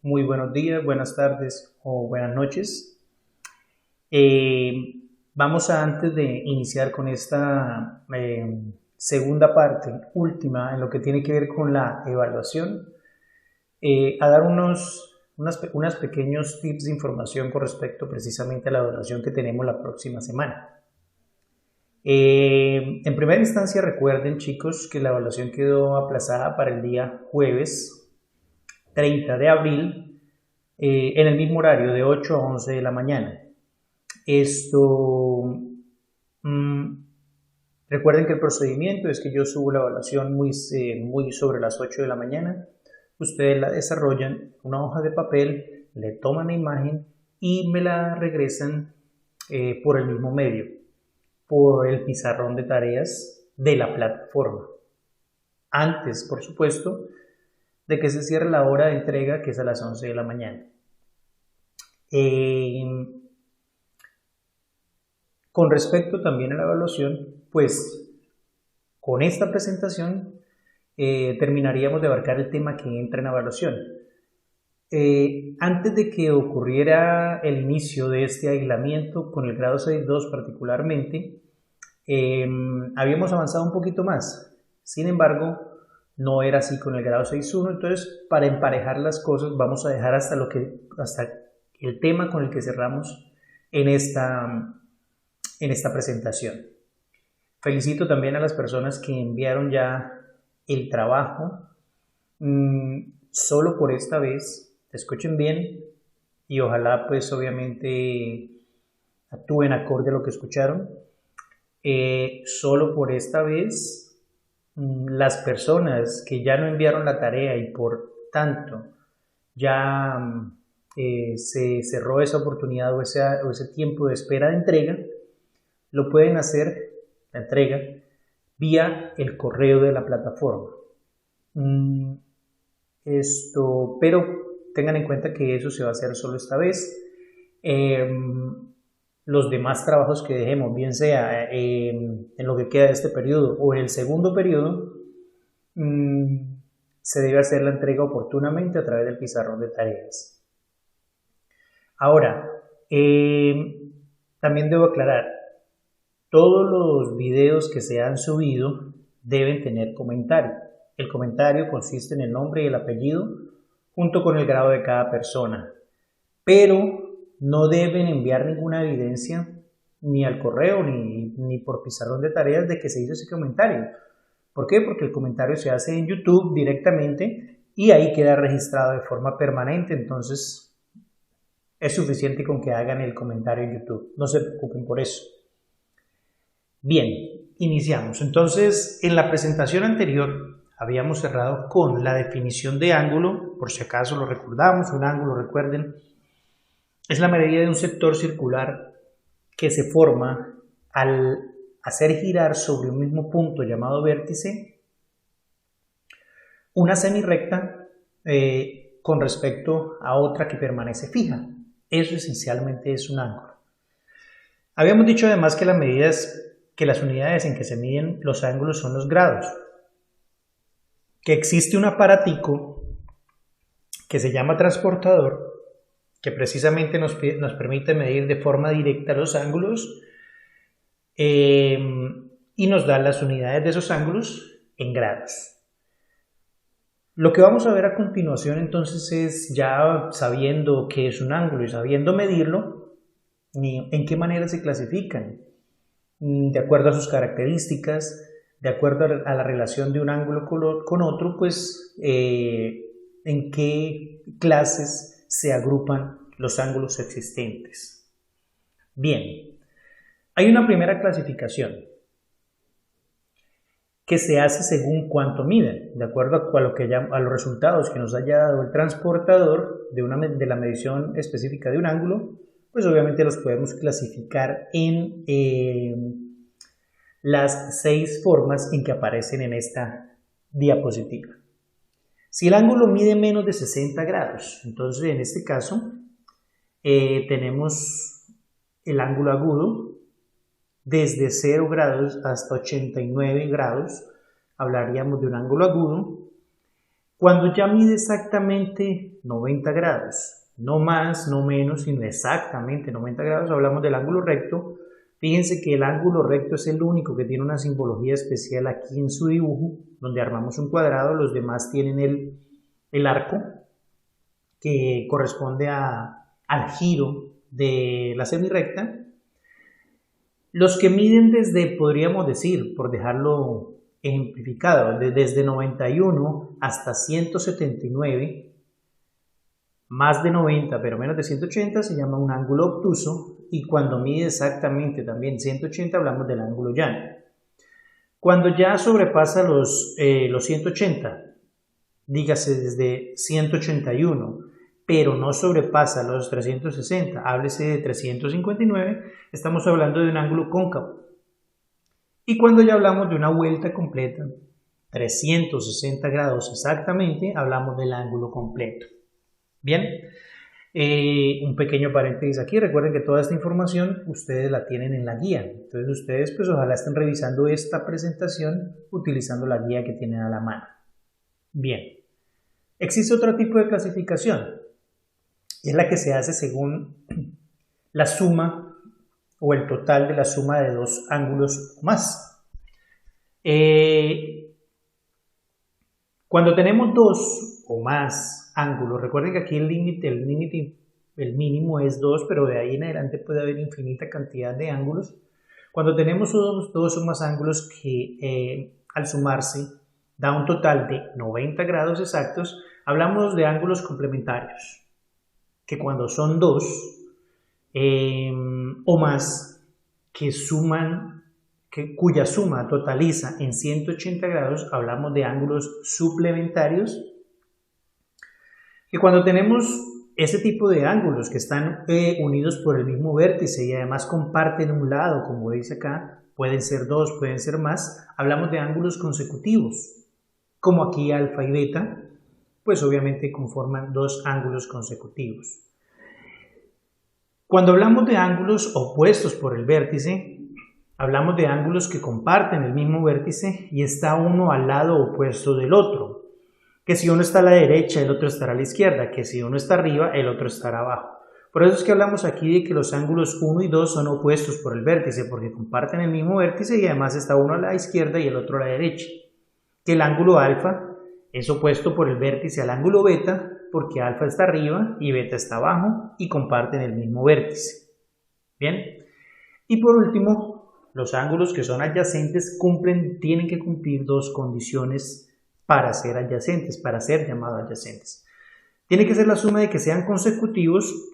Muy buenos días, buenas tardes o buenas noches. Eh, Antes de iniciar con esta segunda parte, última, en lo que tiene que ver con la evaluación, a dar unos pequeños tips de información con respecto precisamente a la evaluación que tenemos la próxima semana. En primera instancia, recuerden, chicos, que la evaluación quedó aplazada para el día jueves 30 de abril en el mismo horario de 8 a 11 de la mañana. Esto, mmm, Recuerden que el procedimiento es que yo subo la evaluación muy sobre las 8 de la mañana. Ustedes la desarrollan en una hoja de papel, le toman la imagen y me la regresan por el mismo medio, por el pizarrón de tareas de la plataforma. Antes, por supuesto, de que se cierre la hora de entrega, que es a las 11 de la mañana. Con respecto también a la evaluación, pues con esta presentación terminaríamos de abarcar el tema que entra en evaluación. Antes de que ocurriera el inicio de este aislamiento con el grado 6.2 particularmente, habíamos avanzado un poquito más. Sin embargo, no era así con el grado 6.1, entonces para emparejar las cosas vamos a dejar hasta el tema con el que cerramos en esta presentación. Felicito también a las personas que enviaron ya el trabajo. Solo por esta vez, escuchen bien y ojalá pues obviamente actúen acorde a lo que escucharon. Solo por esta vez, las personas que ya no enviaron la tarea y por tanto ya se cerró esa oportunidad o ese tiempo de espera de entrega, lo pueden hacer, la entrega, vía el correo de la plataforma. Pero tengan en cuenta que eso se va a hacer solo esta vez. Los demás trabajos que dejemos, bien sea en lo que queda de este periodo o en el segundo periodo, se debe hacer la entrega oportunamente a través del pizarrón de tareas. Ahora, también debo aclarar, todos los videos que se han subido deben tener comentario. El comentario consiste en el nombre y el apellido junto con el grado de cada persona, pero no deben enviar ninguna evidencia ni al correo ni por pizarrón de tareas de que se hizo ese comentario. ¿Por qué? Porque el comentario se hace en YouTube directamente y ahí queda registrado de forma permanente, entonces es suficiente con que hagan el comentario en YouTube. No se preocupen por eso. Bien, iniciamos. Entonces, en la presentación anterior habíamos cerrado con la definición de ángulo, por si acaso lo recordamos, un ángulo, recuerden, es la medida de un sector circular que se forma al hacer girar sobre un mismo punto llamado vértice una semirrecta con respecto a otra que permanece fija. Eso esencialmente es un ángulo. Habíamos dicho además que las unidades en que se miden los ángulos son los grados, que existe un aparatico que se llama transportador, que precisamente nos permite medir de forma directa los ángulos y nos da las unidades de esos ángulos en grados. Lo que vamos a ver a continuación entonces es, ya sabiendo qué es un ángulo y sabiendo medirlo, en qué manera se clasifican, de acuerdo a sus características, de acuerdo a la relación de un ángulo con otro, pues en qué clases se agrupan los ángulos existentes. Bien, hay una primera clasificación que se hace según cuánto miden, de acuerdo a los resultados que nos haya dado el transportador de la medición específica de un ángulo, pues obviamente los podemos clasificar en las 6 formas en que aparecen en esta diapositiva. Si el ángulo mide menos de 60 grados, entonces en este caso tenemos el ángulo agudo desde 0 grados hasta 89 grados, hablaríamos de un ángulo agudo, Cuando ya mide exactamente 90 grados, no más, no menos, sino exactamente 90 grados, hablamos del ángulo recto. Fíjense que el ángulo recto es el único que tiene una simbología especial aquí en su dibujo, donde armamos un cuadrado, los demás tienen el arco, que corresponde al giro de la semirrecta. Los que miden desde, podríamos decir, por dejarlo ejemplificado, desde 91 hasta 179, más de 90 pero menos de 180 se llama un ángulo obtuso, y cuando mide exactamente también 180 hablamos del ángulo llano. Cuando ya sobrepasa los 180, dígase desde 181, pero no sobrepasa los 360, háblese de 359, estamos hablando de un ángulo cóncavo. Y cuando ya hablamos de una vuelta completa, 360 grados exactamente, hablamos del ángulo completo. Bien, un pequeño paréntesis aquí, recuerden que toda esta información ustedes la tienen en la guía, entonces ustedes pues ojalá estén revisando esta presentación utilizando la guía que tienen a la mano. Bien, existe otro tipo de clasificación, y es la que se hace según la suma o el total de la suma de dos ángulos o más. Cuando tenemos dos o más ángulos, recuerden que aquí el mínimo es 2, pero de ahí en adelante puede haber infinita cantidad de ángulos. Cuando tenemos dos o más ángulos que al sumarse da un total de 90 grados exactos, hablamos de ángulos complementarios, que cuando son dos o más cuya suma totaliza en 180 grados, hablamos de ángulos suplementarios, que cuando tenemos ese tipo de ángulos que están unidos por el mismo vértice y además comparten un lado, como dice acá, pueden ser dos, pueden ser más, hablamos de ángulos consecutivos, como aquí alfa y beta, pues obviamente conforman dos ángulos consecutivos. Cuando hablamos de ángulos opuestos por el vértice, hablamos de ángulos que comparten el mismo vértice y está uno al lado opuesto del otro. Que si uno está a la derecha, el otro estará a la izquierda, que si uno está arriba, el otro estará abajo. Por eso es que hablamos aquí de que los ángulos 1 y 2 son opuestos por el vértice, porque comparten el mismo vértice y además está uno a la izquierda y el otro a la derecha. Que el ángulo alfa es opuesto por el vértice al ángulo beta, porque alfa está arriba y beta está abajo y comparten el mismo vértice. Bien, y por último, los ángulos que son adyacentes tienen que cumplir dos condiciones para ser adyacentes, para ser llamados adyacentes. Tiene que ser la suma de que sean consecutivos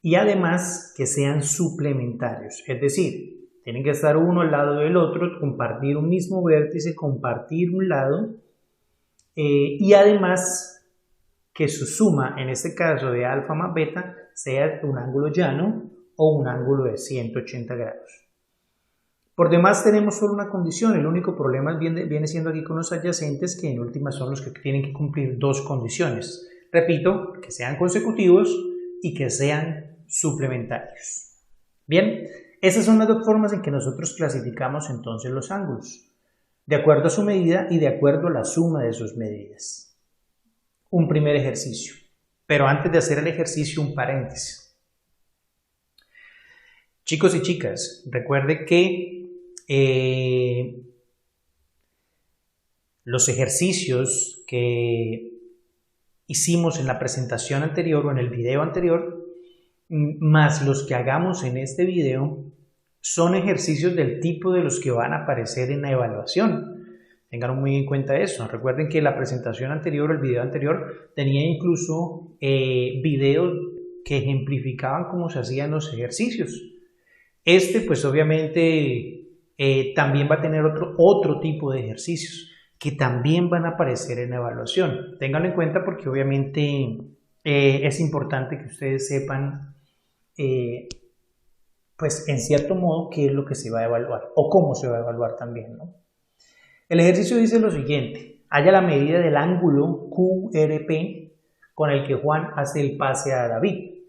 y además que sean suplementarios, es decir, tienen que estar uno al lado del otro, compartir un mismo vértice, compartir un lado y además que su suma, en este caso de alfa más beta, sea un ángulo llano o un ángulo de 180 grados. Por demás tenemos solo una condición, el único problema viene siendo aquí con los adyacentes, que en última son los que tienen que cumplir dos condiciones. Repito, que sean consecutivos y que sean suplementarios. Bien, esas son las dos formas en que nosotros clasificamos entonces los ángulos, de acuerdo a su medida y de acuerdo a la suma de sus medidas. Un primer ejercicio, pero antes de hacer el ejercicio, un paréntesis. Chicos y chicas, recuerde que los ejercicios que hicimos en la presentación anterior o en el video anterior, más los que hagamos en este video, son ejercicios del tipo de los que van a aparecer en la evaluación. Tengan muy en cuenta eso. Recuerden que la presentación anterior, el video anterior, tenía incluso videos que ejemplificaban cómo se hacían los ejercicios. Este, pues obviamente, también va a tener otro tipo de ejercicios que también van a aparecer en la evaluación. Ténganlo en cuenta porque obviamente es importante que ustedes sepan, pues en cierto modo, qué es lo que se va a evaluar o cómo se va a evaluar también, ¿no? El ejercicio dice lo siguiente: halla la medida del ángulo QRP con el que Juan hace el pase a David.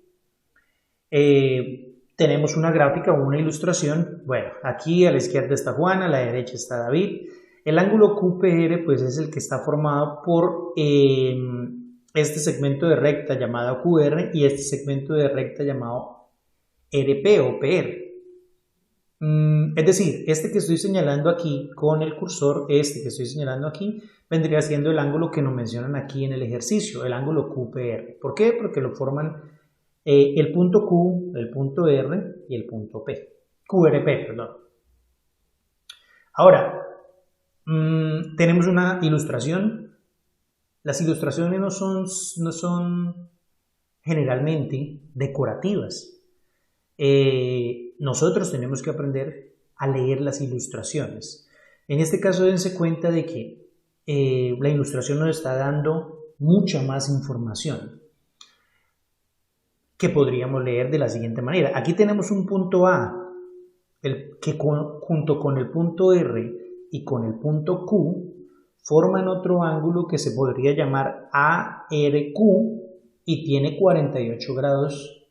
Tenemos una gráfica o una ilustración. Bueno, aquí a la izquierda está Juan, a la derecha está David. El ángulo QPR pues es el que está formado por este segmento de recta llamado QR y este segmento de recta llamado RP o PR. Es decir, este que estoy señalando aquí con el cursor, este que estoy señalando aquí, vendría siendo el ángulo que nos mencionan aquí en el ejercicio, el ángulo QPR. ¿Por qué? Porque lo forman el punto Q, el punto R y el punto P. QRP, perdón. Ahora, tenemos una ilustración. Las ilustraciones no son generalmente decorativas. Nosotros tenemos que aprender a leer las ilustraciones. En este caso dense cuenta de que la ilustración nos está dando mucha más información que podríamos leer de la siguiente manera. Aquí tenemos un punto A que junto con el punto R y con el punto Q forman otro ángulo que se podría llamar ARQ y tiene 48 grados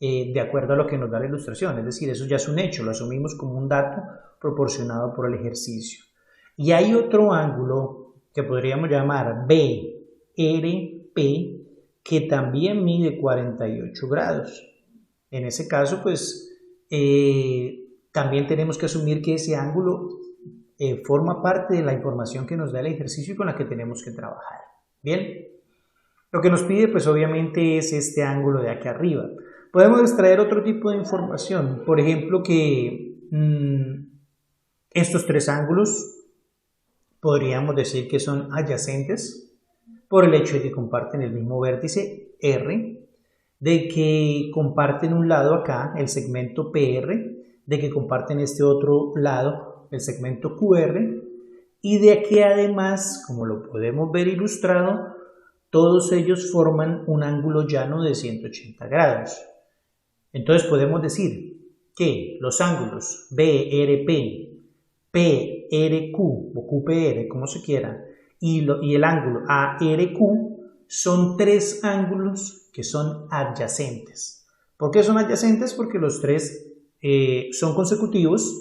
de acuerdo a lo que nos da la ilustración, es decir, eso ya es un hecho, lo asumimos como un dato proporcionado por el ejercicio. Y hay otro ángulo que podríamos llamar BRP que también mide 48 grados. En ese caso, pues, también tenemos que asumir que ese ángulo forma parte de la información que nos da el ejercicio y con la que tenemos que trabajar. Bien, lo que nos pide, pues, obviamente es este ángulo de aquí arriba. Podemos extraer otro tipo de información, por ejemplo, que estos tres ángulos podríamos decir que son adyacentes por el hecho de que comparten el mismo vértice R, de que comparten un lado acá, el segmento PR, de que comparten este otro lado, el segmento QR, y de que además, como lo podemos ver ilustrado, todos ellos forman un ángulo llano de 180 grados. Entonces podemos decir que los ángulos BRP, PRQ o QPR, como se quiera, y el ángulo ARQ son tres ángulos que son adyacentes. ¿Por qué son adyacentes? Porque los tres son consecutivos,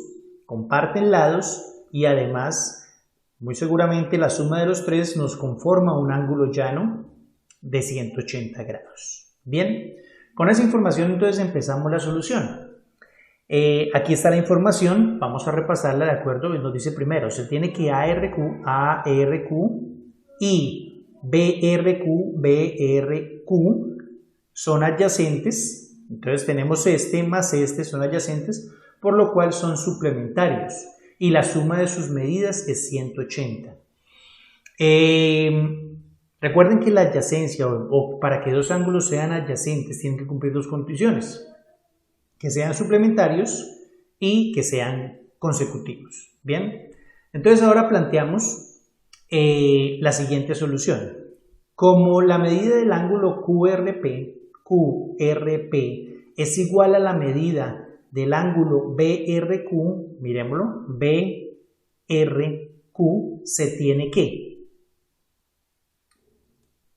comparten lados y además, muy seguramente la suma de los tres nos conforma un ángulo llano de 180 grados. Bien, con esa información entonces empezamos la solución. Aquí está la información, vamos a repasarla de acuerdo, nos dice primero, se tiene que ARQ y BRQ son adyacentes, entonces tenemos este más este son adyacentes, por lo cual son suplementarios y la suma de sus medidas es 180. Recuerden que la adyacencia o para que dos ángulos sean adyacentes tienen que cumplir dos condiciones, que sean suplementarios y que sean consecutivos. Bien, entonces ahora planteamos la siguiente solución. Como la medida del ángulo QRP es igual a la medida del ángulo BRQ, miremoslo, BRQ se tiene que.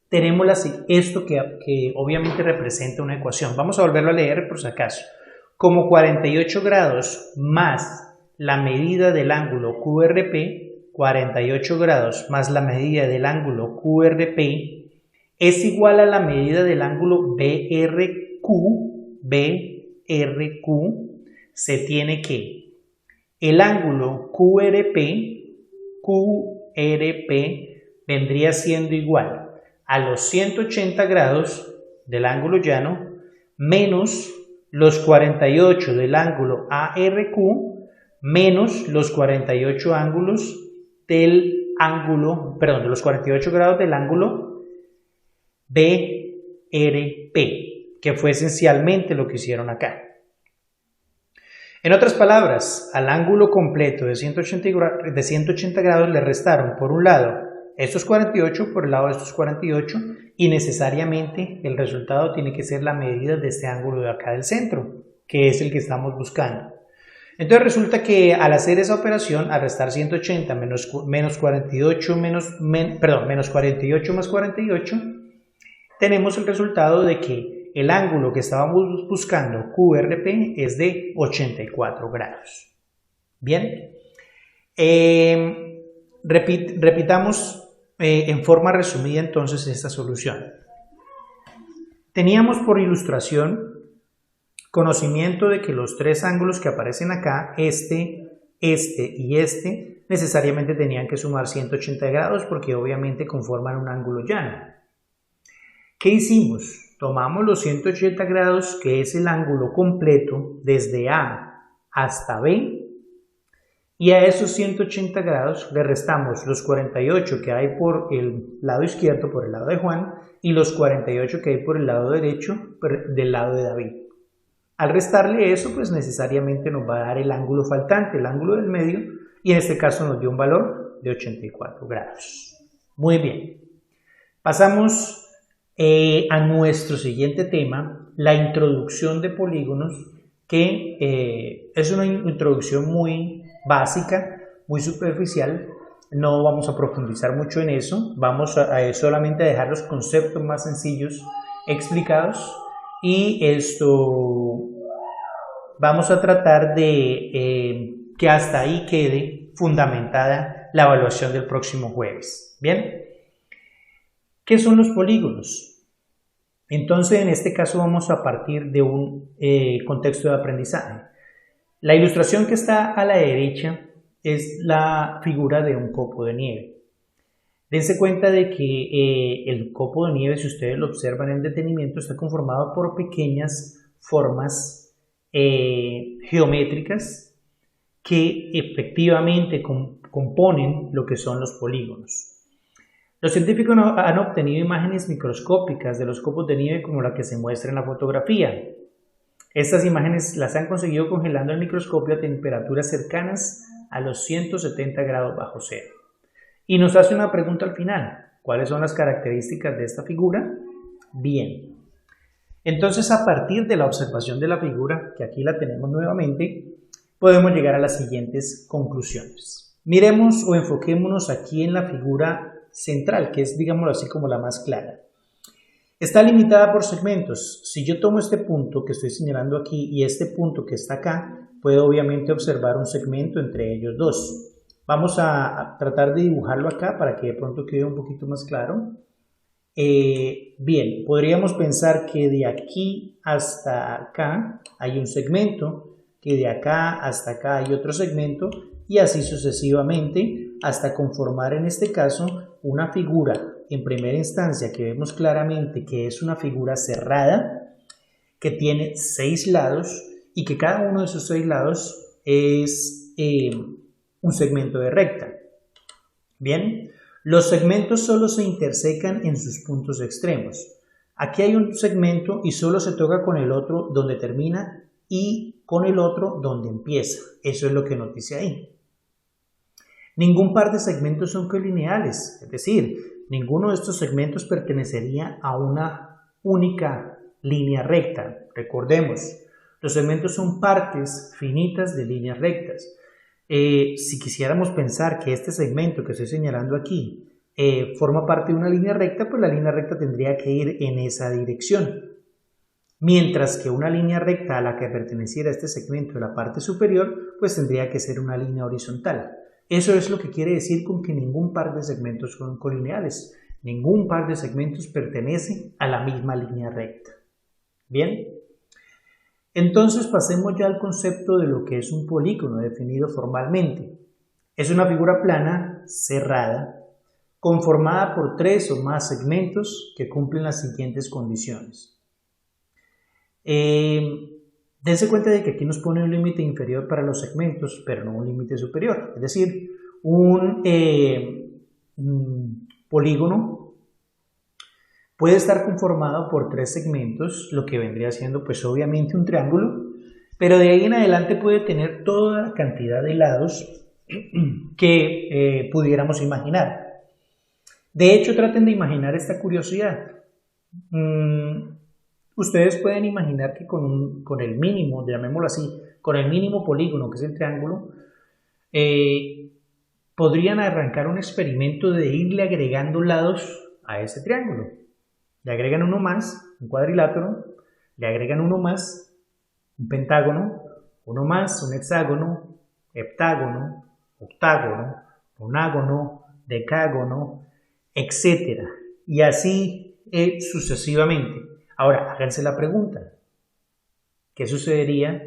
Tenemos esto que obviamente representa una ecuación. Vamos a volverlo a leer por si acaso. Como 48 grados más la medida del ángulo QRP, 48 grados más la medida del ángulo QRP es igual a la medida del ángulo BRQ se tiene que el ángulo QRP vendría siendo igual a los 180 grados del ángulo llano menos los 48 del ángulo ARQ menos los 48 ángulos de los 48 grados del ángulo BRP, que fue esencialmente lo que hicieron acá. En otras palabras, al ángulo completo de 180 grados le restaron por un lado estos 48 por el lado de estos 48 y necesariamente el resultado tiene que ser la medida de este ángulo de acá del centro, que es el que estamos buscando. Entonces resulta que al hacer esa operación, al restar 180 menos 48 más 48, tenemos el resultado de que el ángulo que estábamos buscando, QRP, es de 84 grados. Bien. repitamos en forma resumida entonces esta solución. Teníamos por ilustración conocimiento de que los tres ángulos que aparecen acá, este y este, necesariamente tenían que sumar 180 grados porque obviamente conforman un ángulo llano. ¿Qué hicimos? Tomamos los 180 grados, que es el ángulo completo desde A hasta B, y a esos 180 grados le restamos los 48 que hay por el lado izquierdo, por el lado de Juan, y los 48 que hay por el lado derecho, del lado de David. Al restarle eso, pues necesariamente nos va a dar el ángulo faltante, el ángulo del medio, y en este caso nos dio un valor de 84 grados. Muy bien. Pasamos a nuestro siguiente tema, la introducción de polígonos, que es una introducción muy básica, muy superficial. No vamos a profundizar mucho en eso, vamos a solamente dejar los conceptos más sencillos explicados, y esto vamos a tratar de que hasta ahí quede fundamentada la evaluación del próximo jueves. ¿Bien? ¿Qué son los polígonos? Entonces, en este caso vamos a partir de un contexto de aprendizaje. La ilustración que está a la derecha es la figura de un copo de nieve. Dense cuenta de que el copo de nieve, si ustedes lo observan en detenimiento, está conformado por pequeñas formas geométricas que efectivamente componen lo que son los polígonos. Los científicos han obtenido imágenes microscópicas de los copos de nieve como la que se muestra en la fotografía. Estas imágenes las han conseguido congelando el microscopio a temperaturas cercanas a los 170 grados bajo cero. Y nos hace una pregunta al final: ¿cuáles son las características de esta figura? Bien, entonces a partir de la observación de la figura, que aquí la tenemos nuevamente, podemos llegar a las siguientes conclusiones. Miremos o enfoquémonos aquí en la figura central, que es, digámoslo así, como la más clara. Está limitada por segmentos. Si yo tomo este punto que estoy señalando aquí y este punto que está acá, puedo obviamente observar un segmento entre ellos dos. Vamos a tratar de dibujarlo acá para que de pronto quede un poquito más claro. Bien, podríamos pensar que de aquí hasta acá hay un segmento, que de acá hasta acá hay otro segmento, y así sucesivamente hasta conformar en este caso una figura en primera instancia que vemos claramente que es una figura cerrada, que tiene 6 lados y que cada uno de esos 6 lados es un segmento de recta. Bien, los segmentos solo se intersecan en sus puntos extremos. Aquí hay un segmento y solo se toca con el otro donde termina y con el otro donde empieza. Eso es lo que nos dice ahí. Ningún par de segmentos son colineales, es decir, ninguno de estos segmentos pertenecería a una única línea recta. Recordemos, los segmentos son partes finitas de líneas rectas. Si quisiéramos pensar que este segmento que estoy señalando aquí forma parte de una línea recta, pues la línea recta tendría que ir en esa dirección. Mientras que una línea recta a la que perteneciera este segmento de la parte superior, pues tendría que ser una línea horizontal. Eso es lo que quiere decir con que ningún par de segmentos son colineales. Ningún par de segmentos pertenece a la misma línea recta. Bien, entonces pasemos ya al concepto de lo que es un polígono definido formalmente. Es una figura plana, cerrada, conformada por 3 o más segmentos que cumplen las siguientes condiciones. Dense cuenta de que aquí nos pone un límite inferior para los segmentos, pero no un límite superior. Es decir, un polígono puede estar conformado por 3 segmentos, lo que vendría siendo pues obviamente un triángulo, pero de ahí en adelante puede tener toda la cantidad de lados que pudiéramos imaginar. De hecho, traten de imaginar esta curiosidad. Ustedes pueden imaginar que con el mínimo, llamémoslo así, con el mínimo polígono, que es el triángulo, podrían arrancar un experimento de irle agregando lados a ese triángulo. Le agregan uno más, un cuadrilátero, le agregan uno más, un pentágono, uno más, un hexágono, heptágono, octágono, nonágono, decágono, etc. Y así sucesivamente. Ahora, háganse la pregunta. ¿Qué sucedería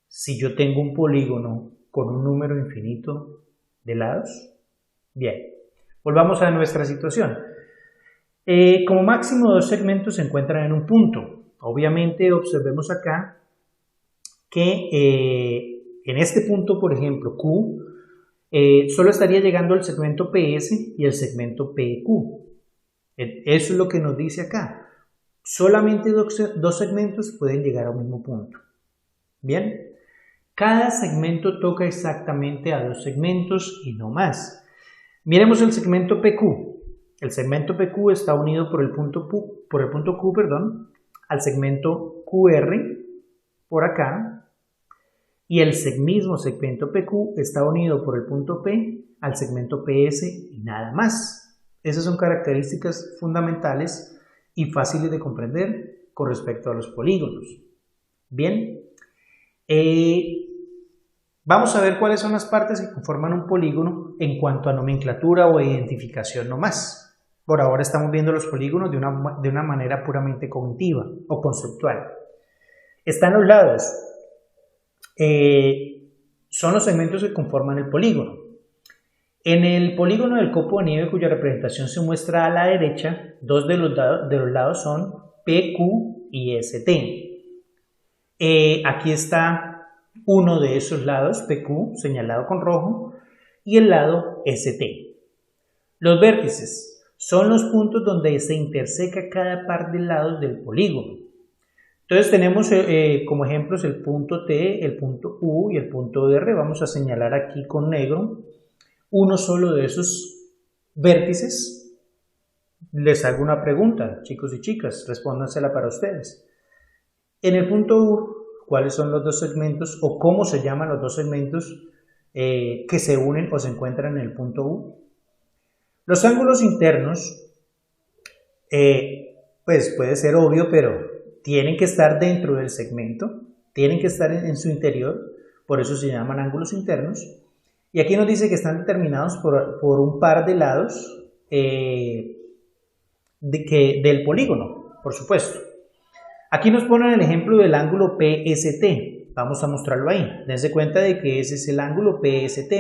si yo tengo un polígono con un número infinito de lados? Bien, volvamos a nuestra situación. Como máximo, dos segmentos se encuentran en un punto. Obviamente, observemos acá que en este punto, por ejemplo, Q, solo estaría llegando el segmento PS y el segmento PQ. Eso es lo que nos dice acá. Solamente dos segmentos pueden llegar a un mismo punto. Bien, cada segmento toca exactamente a dos segmentos y no más. Miremos el segmento PQ. El segmento PQ está unido por el punto Q, al segmento QR por acá, y el mismo segmento PQ está unido por el punto P al segmento PS y nada más. Esas son características fundamentales y fáciles de comprender con respecto a los polígonos. Bien, vamos a ver cuáles son las partes que conforman un polígono en cuanto a nomenclatura o identificación nomás. Por ahora estamos viendo los polígonos de una manera puramente cognitiva o conceptual. Están los lados. Son los segmentos que conforman el polígono. En el polígono del copo de nieve, cuya representación se muestra a la derecha, dos de los lados son PQ y ST. Aquí está uno de esos lados, PQ, señalado con rojo, y el lado ST. Los vértices son los puntos donde se interseca cada par de lados del polígono. Entonces tenemos como ejemplos el punto T, el punto U y el punto R. Vamos a señalar aquí con negro uno solo de esos vértices. Les hago una pregunta, chicos y chicas, respóndansela para ustedes. En el punto U, ¿cuáles son los dos segmentos o cómo se llaman los dos segmentos que se unen o se encuentran en el punto U? Los ángulos internos, pues puede ser obvio, pero tienen que estar dentro del segmento, tienen que estar en su interior, por eso se llaman ángulos internos. Y aquí nos dice que están determinados por un par de lados del polígono, por supuesto. Aquí nos ponen el ejemplo del ángulo PST. Vamos a mostrarlo ahí. Dense cuenta de que ese es el ángulo PST,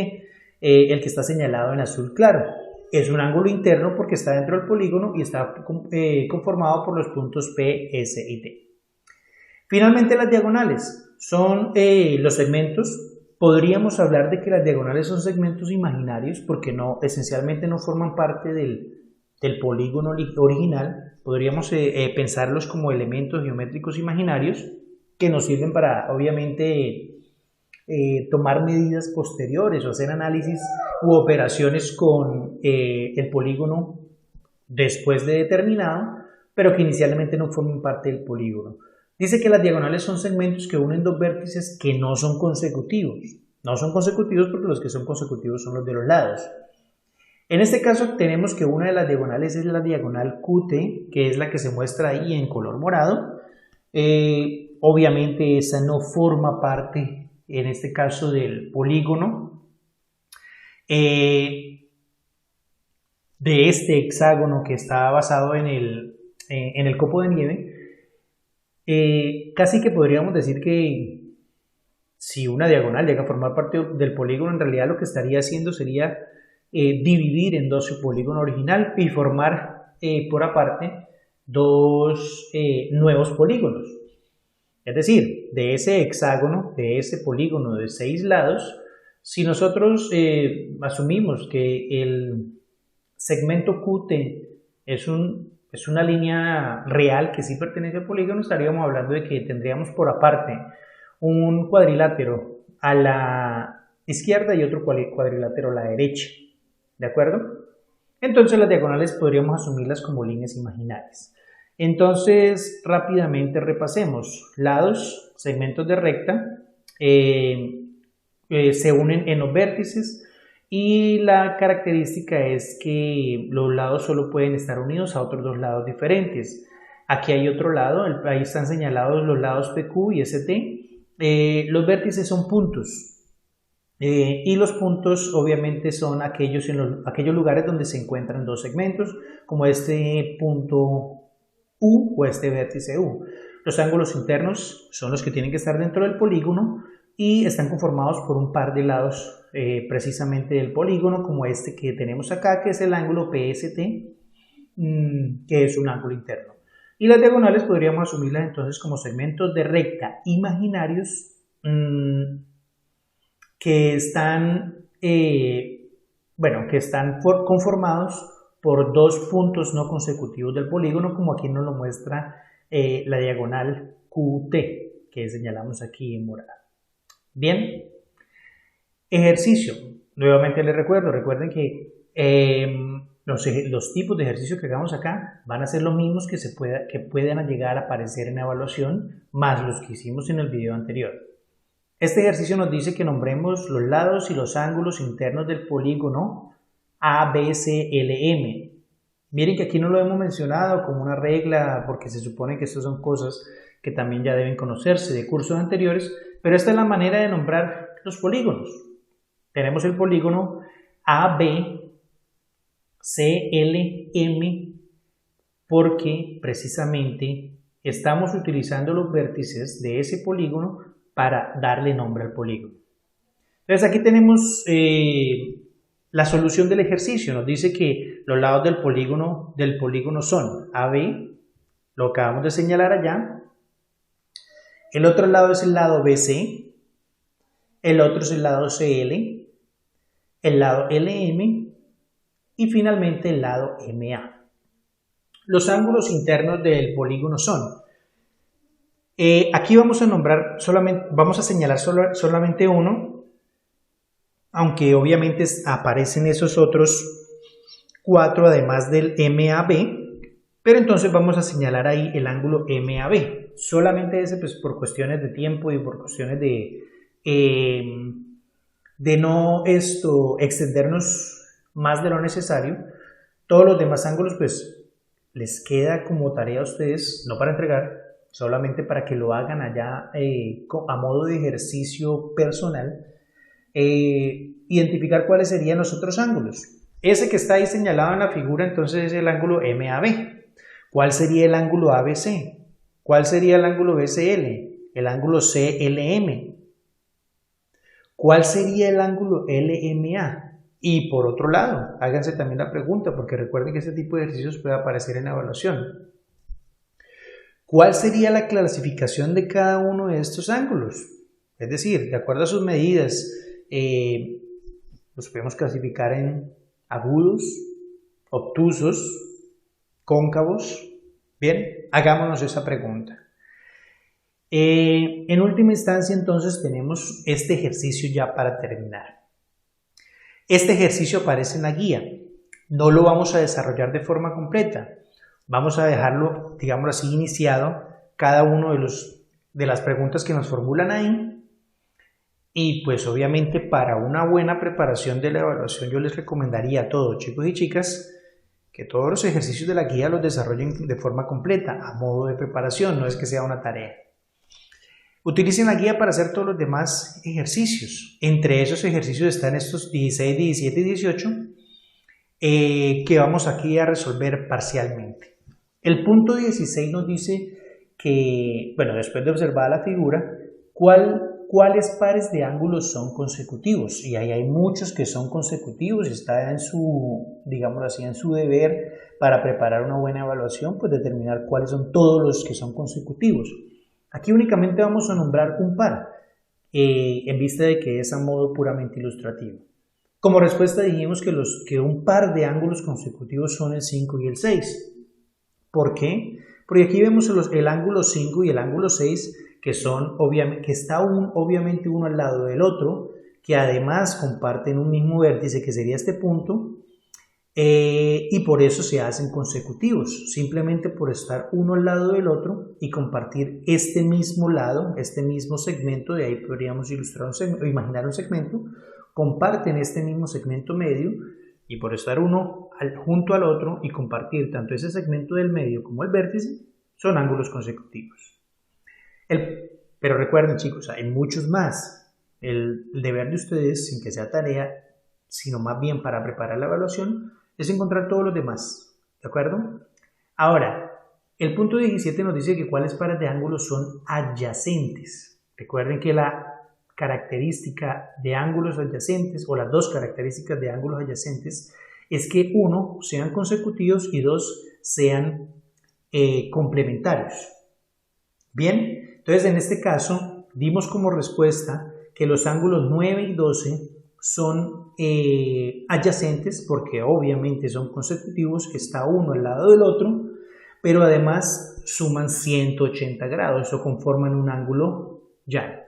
el que está señalado en azul claro. Es un ángulo interno porque está dentro del polígono y está conformado por los puntos P, S y T. Finalmente, las diagonales son los segmentos. Podríamos hablar de que las diagonales son segmentos imaginarios porque esencialmente no forman parte del polígono original. Podríamos pensarlos como elementos geométricos imaginarios que nos sirven para, obviamente, tomar medidas posteriores o hacer análisis u operaciones con el polígono después de determinado, pero que inicialmente no forman parte del polígono. Dice que las diagonales son segmentos que unen dos vértices que no son consecutivos. No son consecutivos porque los que son consecutivos son los de los lados. En este caso tenemos que una de las diagonales es la diagonal QT, que es la que se muestra ahí en color morado. Obviamente esa no forma parte, en este caso, del polígono de este hexágono que está basado en el copo de nieve. Casi que podríamos decir que si una diagonal llega a formar parte del polígono, en realidad lo que estaría haciendo sería dividir en dos su polígono original y formar por aparte dos nuevos polígonos. Es decir, de ese hexágono, de ese polígono de 6 lados, si nosotros asumimos que el segmento QT es una línea real que sí pertenece al polígono, estaríamos hablando de que tendríamos por aparte un cuadrilátero a la izquierda y otro cuadrilátero a la derecha. ¿De acuerdo? Entonces las diagonales podríamos asumirlas como líneas imaginarias. Entonces rápidamente repasemos. Lados, segmentos de recta, se unen en los vértices. Y la característica es que los lados solo pueden estar unidos a otros dos lados diferentes. Aquí hay otro lado, ahí están señalados los lados PQ y ST. Los vértices son puntos. Y los puntos obviamente son aquellos lugares donde se encuentran dos segmentos, como este punto U o este vértice U. Los ángulos internos son los que tienen que estar dentro del polígono y están conformados por un par de lados precisamente del polígono, como este que tenemos acá, que es el ángulo PST, que es un ángulo interno. Y las diagonales podríamos asumirlas entonces como segmentos de recta imaginarios que están, conformados por dos puntos no consecutivos del polígono, como aquí nos lo muestra la diagonal QT, que señalamos aquí en morado. Bien, ejercicio. Nuevamente les recuerden que los tipos de ejercicio que hagamos acá van a ser los mismos que puedan llegar a aparecer en la evaluación, más los que hicimos en el video anterior. Este ejercicio nos dice que nombremos los lados y los ángulos internos del polígono ABCLM. Miren que aquí no lo hemos mencionado como una regla, porque se supone que estas son cosas que también ya deben conocerse de cursos anteriores, pero esta es la manera de nombrar los polígonos. Tenemos el polígono ABCLM porque precisamente estamos utilizando los vértices de ese polígono para darle nombre al polígono. Entonces aquí tenemos la solución del ejercicio. Nos dice que los lados del polígono son AB, lo acabamos de señalar allá. El otro lado es el lado BC, el otro es el lado CL, el lado LM y finalmente el lado MA. Los ángulos internos del polígono son, aquí vamos a señalar solamente uno, aunque obviamente aparecen esos otros 4 además del MAB, pero entonces vamos a señalar ahí el ángulo MAB, solamente ese pues por cuestiones de tiempo y por cuestiones de no extendernos más de lo necesario. Todos los demás ángulos pues les queda como tarea a ustedes, no para entregar, solamente para que lo hagan allá a modo de ejercicio personal, identificar cuáles serían los otros ángulos. Ese que está ahí señalado en la figura entonces es el ángulo MAB. ¿Cuál sería el ángulo ABC? ¿Cuál sería el ángulo BCL? El ángulo CLM. ¿Cuál sería el ángulo LMA? Y por otro lado, háganse también la pregunta, porque recuerden que este tipo de ejercicios puede aparecer en la evaluación. ¿Cuál sería la clasificación de cada uno de estos ángulos? Es decir, de acuerdo a sus medidas, los podemos clasificar en agudos, obtusos, cóncavos. Bien, hagámonos esa pregunta. En última instancia, entonces, tenemos este ejercicio ya para terminar. Este ejercicio aparece en la guía. No lo vamos a desarrollar de forma completa. Vamos a dejarlo, digámoslo así, iniciado cada uno de las preguntas que nos formulan ahí. Y pues obviamente para una buena preparación de la evaluación yo les recomendaría a todos, chicos y chicas, que todos los ejercicios de la guía los desarrollen de forma completa, a modo de preparación, no es que sea una tarea. Utilicen la guía para hacer todos los demás ejercicios. Entre esos ejercicios están estos 16, 17 y 18 que vamos aquí a resolver parcialmente. El punto 16 nos dice que, bueno, después de observar la figura, cuáles pares de ángulos son consecutivos. Y ahí hay muchos que son consecutivos y está en su, digámoslo así, en su deber para preparar una buena evaluación, pues determinar cuáles son todos los que son consecutivos. Aquí únicamente vamos a nombrar un par, en vista de que es a modo puramente ilustrativo. Como respuesta dijimos que un par de ángulos consecutivos son el 5 y el 6. ¿Por qué? Porque aquí vemos el ángulo 5 y el ángulo 6 que está obviamente uno al lado del otro, que además comparten un mismo vértice que sería este punto, y por eso se hacen consecutivos, simplemente por estar uno al lado del otro y compartir este mismo lado, este mismo segmento. De ahí podríamos ilustrar o imaginar un segmento, comparten este mismo segmento medio, y por estar uno junto al otro y compartir tanto ese segmento del medio como el vértice, son ángulos consecutivos. Pero recuerden, chicos, hay muchos más. El deber de ustedes, sin que sea tarea, sino más bien para preparar la evaluación, es encontrar todos los demás, ¿de acuerdo? Ahora, el punto 17 nos dice que cuáles pares de ángulos son adyacentes. Recuerden que la característica de ángulos adyacentes, o las dos características de ángulos adyacentes, es que uno, sean consecutivos y dos, sean complementarios. Bien, entonces en este caso dimos como respuesta que los ángulos 9 y 12 son adyacentes porque obviamente son consecutivos, está uno al lado del otro, pero además suman 180 grados o conforman un ángulo llano.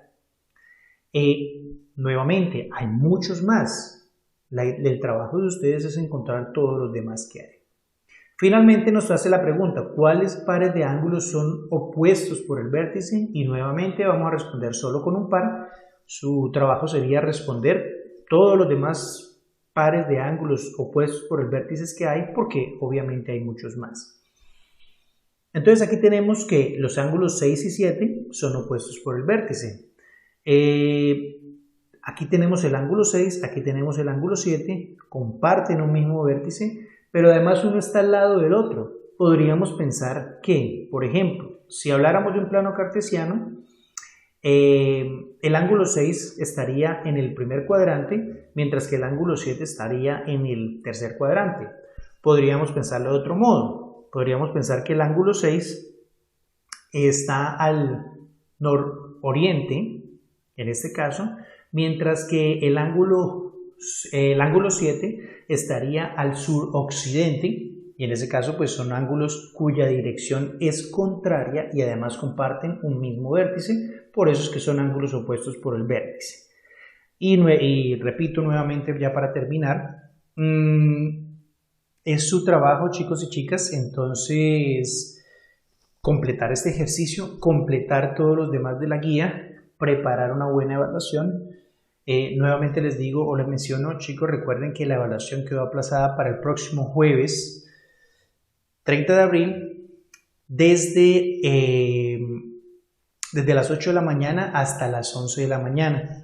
Nuevamente, hay muchos más. El trabajo de ustedes es encontrar todos los demás que hay. Finalmente nos hace la pregunta, ¿cuáles pares de ángulos son opuestos por el vértice? Y nuevamente vamos a responder solo con un par. Su trabajo sería responder todos los demás pares de ángulos opuestos por el vértice que hay, porque obviamente hay muchos más. Entonces aquí tenemos que los ángulos 6 y 7 son opuestos por el vértice. Aquí tenemos el ángulo 6, aquí tenemos el ángulo 7, comparten un mismo vértice, pero además uno está al lado del otro. Podríamos pensar que, por ejemplo, si habláramos de un plano cartesiano, el ángulo 6 estaría en el primer cuadrante, mientras que el ángulo 7 estaría en el tercer cuadrante. Podríamos pensarlo de otro modo. Podríamos pensar que el ángulo 6 está al nororiente, en este caso, mientras que el ángulo 7 estaría al suroccidente, y en ese caso pues son ángulos cuya dirección es contraria y además comparten un mismo vértice, por eso es que son ángulos opuestos por el vértice. Y repito nuevamente ya para terminar, es su trabajo, chicos y chicas, entonces completar este ejercicio, completar todos los demás de la guía, preparar una buena evaluación. Nuevamente les digo o les menciono, chicos, recuerden que la evaluación quedó aplazada para el próximo jueves 30 de abril desde las 8 de la mañana hasta las 11 de la mañana.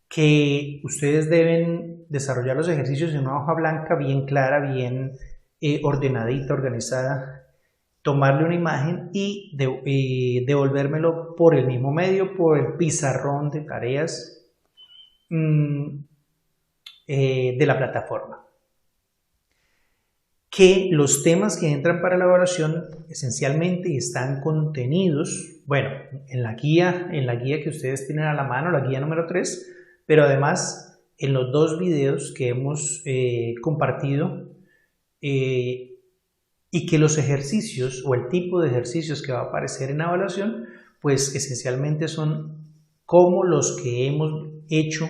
Que ustedes deben desarrollar los ejercicios en una hoja blanca bien clara, bien ordenadita, organizada, tomarle una imagen y devolvérmelo por el mismo medio, por el pizarrón de tareas de la plataforma. Que los temas que entran para la evaluación esencialmente están contenidos, bueno, en la guía que ustedes tienen a la mano, la guía número 3, pero además en los dos videos que hemos compartido, y que los ejercicios o el tipo de ejercicios que va a aparecer en la evaluación, pues esencialmente son como los que hemos hecho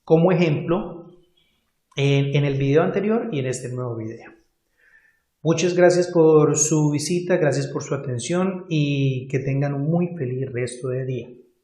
como ejemplo en el video anterior y en este nuevo video. Muchas gracias por su visita, gracias por su atención y que tengan un muy feliz resto de día.